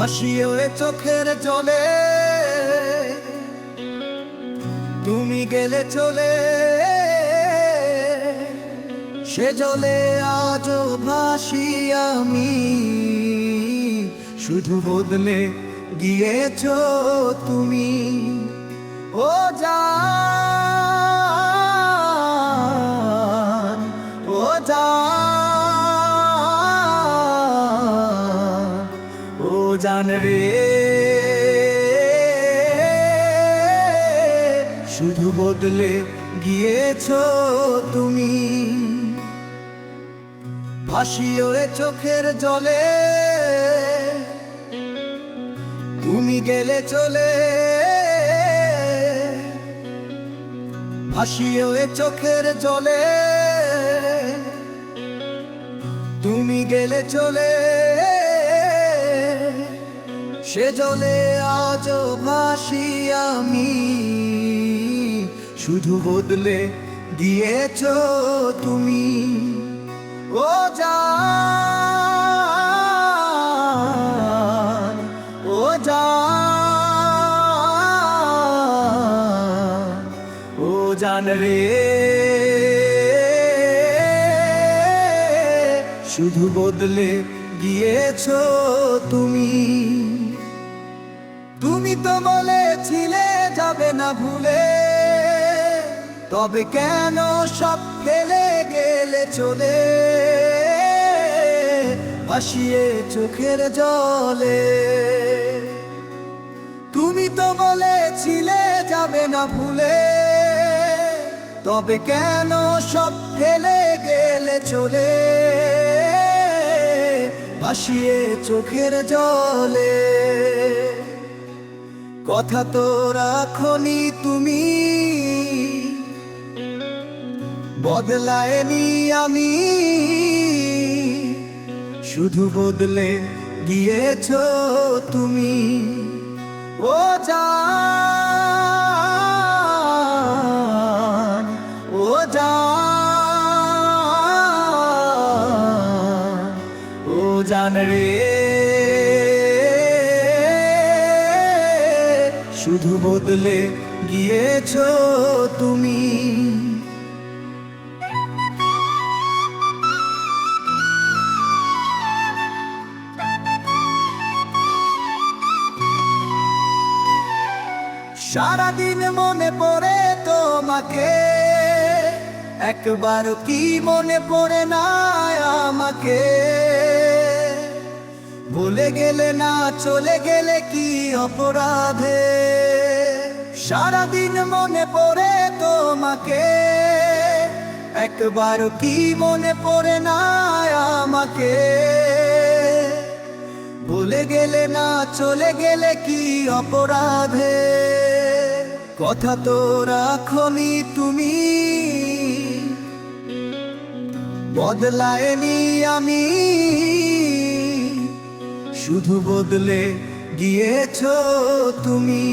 ভাসিয়ে চোখের জলে তুমি গেলে চলে, সে জলে আজও ভাসি আমি। শুধু বদলে গিয়েছো তুমি। ও জান, ও জান, ও জান রে, শুধু বদলে গিয়েছো তুমি। ভাসিয়ে চোখের জলে তুমি গেলে চলে, ভাসিয়ে চোখের জলে তুমি গেলে চলে, সে জলে আজও ভাসি আমি। শুধু বদলে গিয়েছো তুমি। ও জান, ও জান, ও জান রে, শুধু বদলে গিয়েছো তুমি। তুমি তো বলেছিলে যাবে না ভুলে, তবে কেন সব ফেলে গেলে চলে, ভাসিয়ে চোখের জলে। তুমি তো বলেছিলে যাবে না ভুলে, তবে কেন সব ফেলে গেলে চলে, ভাসিয়ে চোখের জলে। কথা তো রাখনি তুমি, বদলায়নি আমি। শুধু বদলে গিয়েছো তুমি। ও জান, ও জান, ও জান রে, শুধু বদলে গিয়েছো তুমি। সারাদিন মনে পড়ে তোমাকে, একবার কি মনে পড়ে না আমাকে। ভুলে গেলে না চলে গেলে কি অপরাধে, সারাদিন মনে পড়ে তোমাকে, একবার কি মনে পড়ে না আমাকে। ভুলে গেলে না চলে গেলে কি অপরাধে, কথা তো রাখনি তুমি, বদলায়নি আমি। শুধু বদলে গিয়েছো তুমি।